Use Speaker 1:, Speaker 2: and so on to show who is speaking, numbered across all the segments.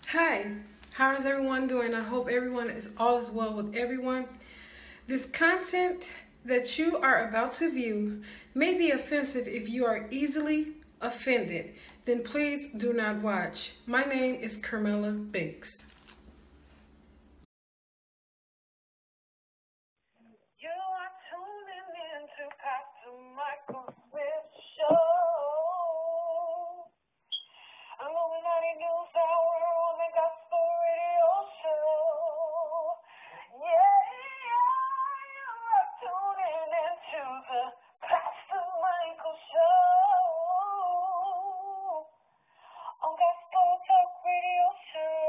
Speaker 1: Hi, how is everyone doing? I hope everyone is all is well with everyone. This content that you are about to view may be offensive if you are easily offended. Then please do not watch. My name is Carmela Banks.
Speaker 2: You are tuning in to Pastor Michael Smith Show. I'm Illuminati News Hour on the Gospel Radio Show. Yeah, you are tuning into the Pastor Michael Show on Gospel Talk Radio Show.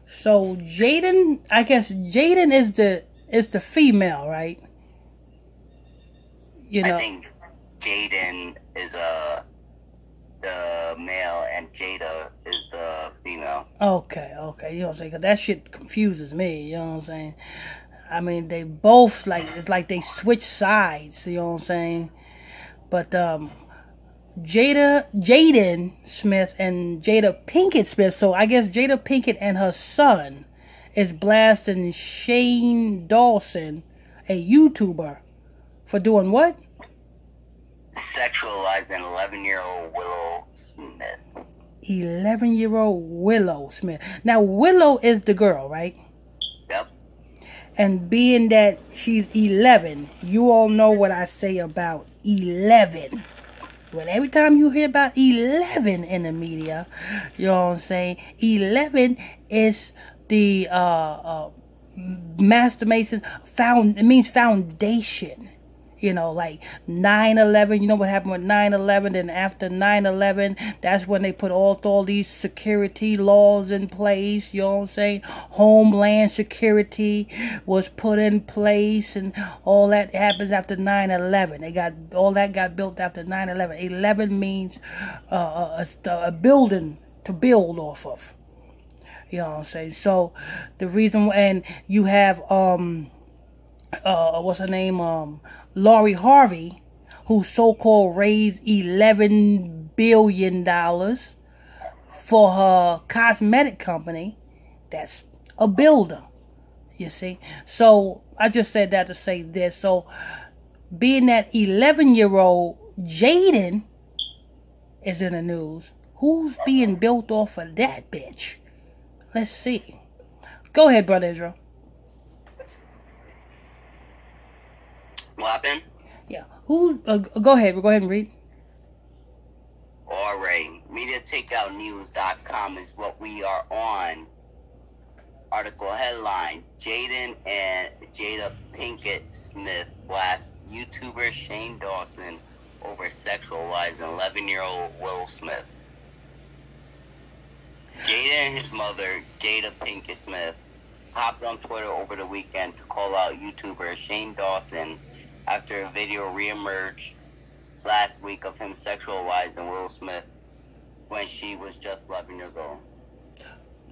Speaker 3: So Jaden, I guess Jaden is the female, right?
Speaker 4: I think Jaden is the male and Jada is the female.
Speaker 3: Okay, you know what I'm saying? 'Cause that shit confuses me, you know what I'm saying? I mean, they both, it's like they switch sides, you know what I'm saying? But, Jaden Smith and Jadapinkett-Smith, so I guess Jadapinkett and her son is blasting Shane Dawson, a YouTuber, for doing what?
Speaker 4: Sexualizing 11-year-old Willow Smith.
Speaker 3: 11-year-old Willow Smith. Now, Willow is the girl, right?
Speaker 4: Yep.
Speaker 3: And being that she's 11, you all know what I say about 11. Well, every time you hear about 11 in the media, you know what I'm saying? 11 is the Master Mason it means foundation. You know, like 9/11, you know what happened with 9/11, and after 9/11, that's when they put all these security laws in place, you know what I'm saying? Homeland security was put in place, and all that happens after 9/11. All that got built after 9/11. 11 means a building to build off of. You know what I'm saying? So the reason, and you have what's her name? Lori Harvey, who so-called raised $11 billion for her cosmetic company. That's a builder, you see. So I just said that to say this. So being that 11-year-old Jaden is in the news, who's being built off of that bitch? Let's see. Go ahead, Brother Israel.
Speaker 4: What happened?
Speaker 3: Yeah. Who? Go ahead. Go ahead and read.
Speaker 4: Alright. MediaTakeoutNews.com is what we are on. Article headline: Jaden and Jadapinkett-Smith blast YouTuber Shane Dawson over sexualizing 11-year-old Will Smith. Jaden and his mother, Jadapinkett-Smith, hopped on Twitter over the weekend to call out YouTuber Shane Dawson after a video reemerged last week of him sexualizing Will Smith when she was just 11 years old.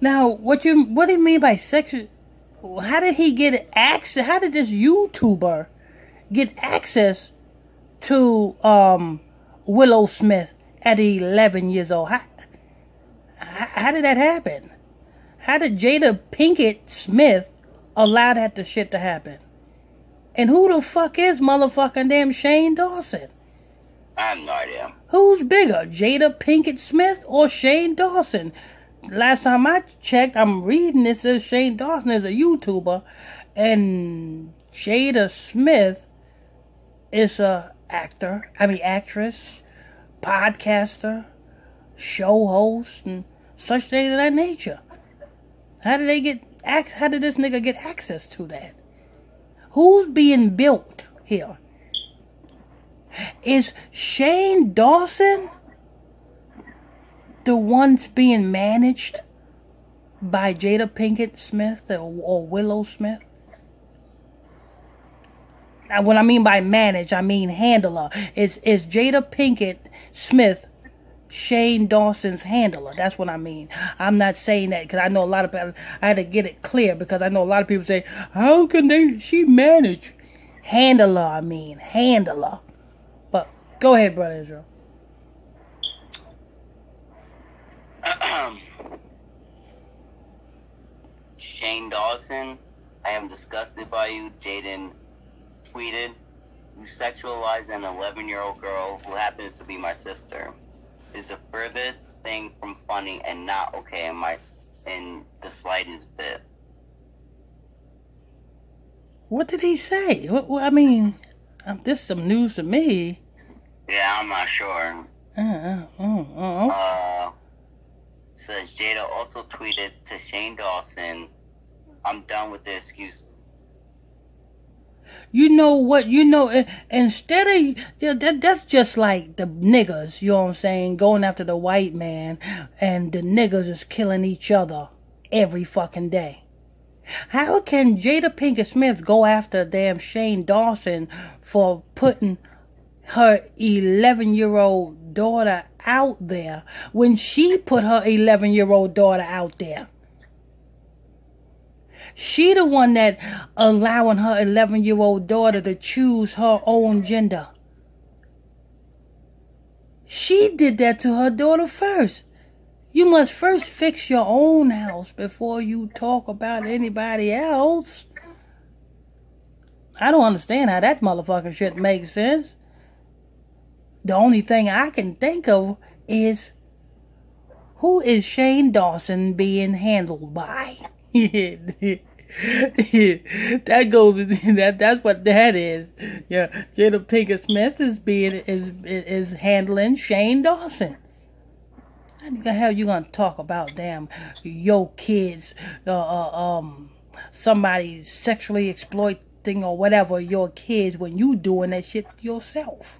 Speaker 3: Now, what do you mean by sexual? How did he get access? How did this YouTuber get access to Willow Smith at 11 years old? How did that happen? How did Jadapinkett-Smith allow that shit to happen? And who the fuck is motherfucking damn Shane Dawson?
Speaker 4: I have no idea.
Speaker 3: Who's bigger, Jadapinkett-Smith or Shane Dawson? Last time I checked, I'm reading this, says Shane Dawson is a YouTuber, and Jada Smith is a actress, podcaster, show host, and such things of that nature. How did this nigga get access to that? Who's being built here? Is Shane Dawson the ones being managed by Jadapinkett-Smith or Willow Smith? Now, what I mean by manage, I mean handler. Is Jadapinkett-Smith Shane Dawson's handler? That's what I mean. I'm not saying that because I know a lot of people. I had to get it clear because I know a lot of people say, "How can she manage?" Handler. But go ahead, Brother Israel.
Speaker 4: Dawson, I am disgusted by you, Jaden tweeted. You sexualized an 11-year-old girl who happens to be my sister. It's the furthest thing from funny and not okay in the slightest bit.
Speaker 3: What did he say? I mean, this is some news to me.
Speaker 4: Yeah, I'm not sure. Says Jada also tweeted to Shane Dawson, I'm done with the excuse.
Speaker 3: You know what? Instead of that's just like the niggas. You know what I'm saying? Going after the white man, and the niggas is killing each other every fucking day. How can Jada Pinkett Smith go after damn Shane Dawson for putting her 11-year-old daughter out there when she put her 11-year-old daughter out there? She the one that allowing her 11-year-old daughter to choose her own gender. She did that to her daughter first. You must first fix your own house before you talk about anybody else. I don't understand how that motherfucking shit makes sense. The only thing I can think of is, who is Shane Dawson being handled by? That goes. That's what that is. Yeah, Jada Pinkett Smith is handling Shane Dawson. How the hell you gonna talk about damn your kids? Somebody sexually exploiting or whatever your kids when you doing that shit yourself?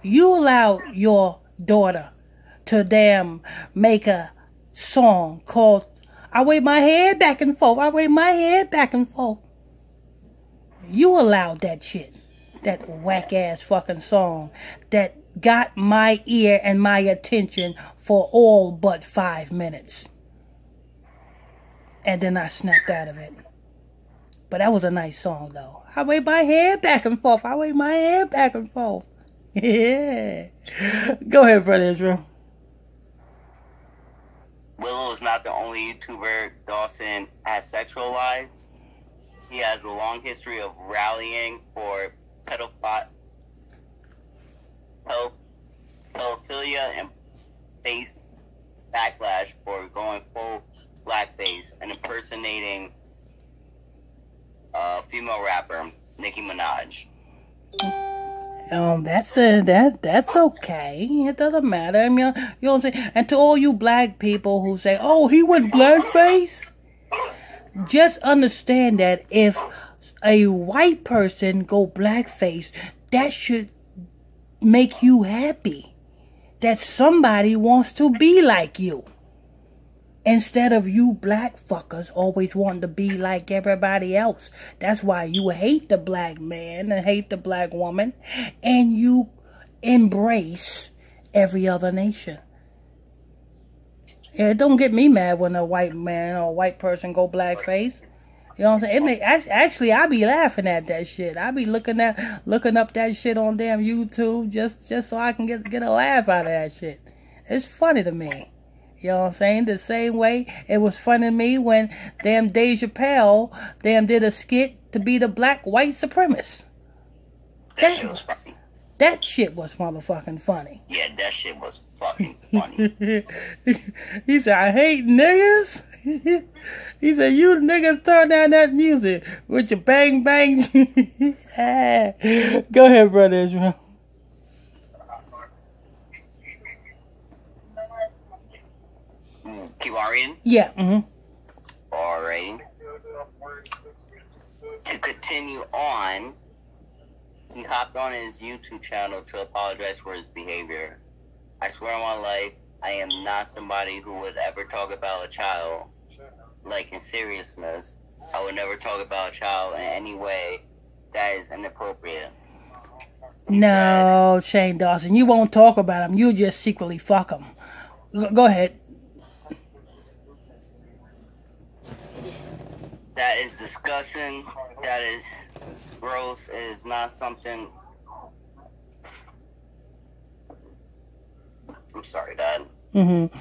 Speaker 3: You allow your daughter to damn make a song called I wave my head back and forth. I wave my head back and forth. You allowed that shit. That whack-ass fucking song that got my ear and my attention for all but 5 minutes. And then I snapped out of it. But that was a nice song, though. I wave my head back and forth. I wave my head back and forth. Yeah. Go ahead, Brother Israel.
Speaker 4: Willow is not the only YouTuber Dawson has sexualized. He has a long history of rallying for pedophilia and faced backlash for going full blackface and impersonating a female rapper, Nicki Minaj.
Speaker 3: That's okay. It doesn't matter. I mean, you know what I'm saying? And to all you black people who say, oh, he went blackface, just understand that if a white person go blackface, that should make you happy. That somebody wants to be like you. Instead of you black fuckers always wanting to be like everybody else. That's why you hate the black man and hate the black woman. And you embrace every other nation. Yeah, don't get me mad when a white man or a white person go blackface. You know what I'm saying? Actually, I be laughing at that shit. I be looking up that shit on damn YouTube just so I can get a laugh out of that shit. It's funny to me. You know what I'm saying? The same way it was funny to me when damn Dave Chappelle did a skit to be the black white supremacist.
Speaker 4: That shit was funny.
Speaker 3: That shit was motherfucking funny.
Speaker 4: Yeah, that shit was fucking funny.
Speaker 3: He said, I hate niggas. He said, you niggas turn down that music with your bang bang. Go ahead, Brother Israel.
Speaker 4: Keep on reading?
Speaker 3: Yeah. Mm-hmm.
Speaker 4: Alright. To continue on, he hopped on his YouTube channel to apologize for his behavior. I swear on my life, I am not somebody who would ever talk about a child. Like, in seriousness, I would never talk about a child in any way that is inappropriate.
Speaker 3: No, Shane Dawson, you won't talk about him. You just secretly fuck him. Go ahead.
Speaker 4: That is disgusting. That is gross. It is not something. I'm sorry, Dad.
Speaker 3: Mm-hmm.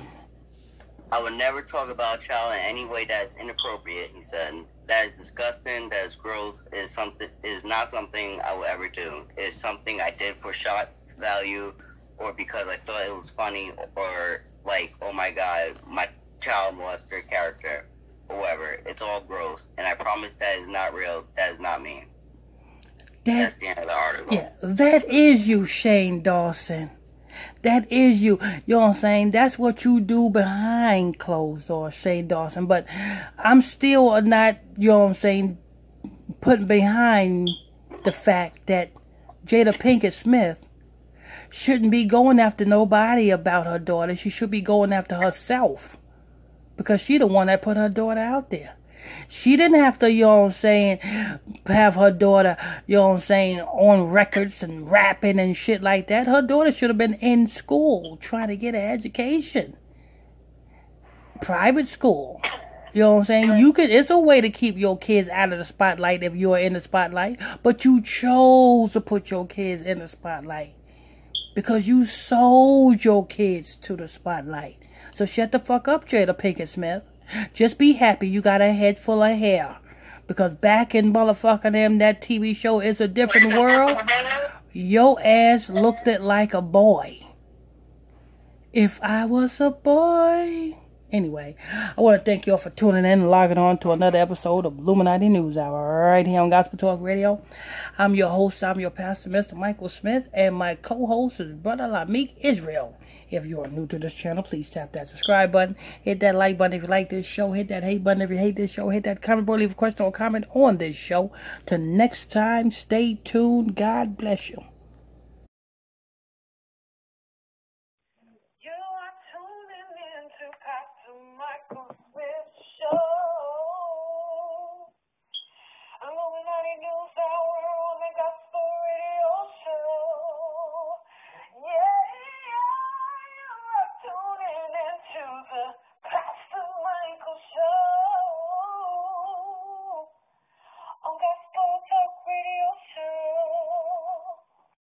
Speaker 4: I would never talk about a child in any way that is inappropriate, he said. That is disgusting. That is gross. Is not something I will ever do. It's something I did for shock value, or because I thought it was funny, or like, oh my god, my child molester character, or whatever. It's all gross, and I promise that is not real. That is not me. That's the end of the article.
Speaker 3: Yeah, that is you, Shane Dawson. That is you. You know what I'm saying? That's what you do behind closed doors, Shane Dawson. But I'm still not, you know what I'm saying, putting behind the fact that Jada Pinkett Smith shouldn't be going after nobody about her daughter. She should be going after herself. Because she the one that put her daughter out there. She didn't have to, you know what I'm saying, have her daughter, you know what I'm saying, on records and rapping and shit like that. Her daughter should have been in school trying to get an education. Private school. You know what I'm saying? It's a way to keep your kids out of the spotlight if you're in the spotlight. But you chose to put your kids in the spotlight. Because you sold your kids to the spotlight. So shut the fuck up, Jada Pinkett Smith. Just be happy you got a head full of hair. Because back in motherfucking them, that TV show Is a Different World, your ass looked it like a boy. If I was a boy. Anyway, I want to thank you all for tuning in and logging on to another episode of Illuminati News Hour right here on Gospel Talk Radio. I'm your host, I'm your pastor, Mr. Michael Smith, and my co-host is Brother Lamik Israel. If you are new to this channel, please tap that subscribe button. Hit that like button if you like this show. Hit that hate button if you hate this show. Hit that comment button, leave a question or comment on this show. Till next time, stay tuned. God bless you.
Speaker 2: You are tuning in to Pastor Michael.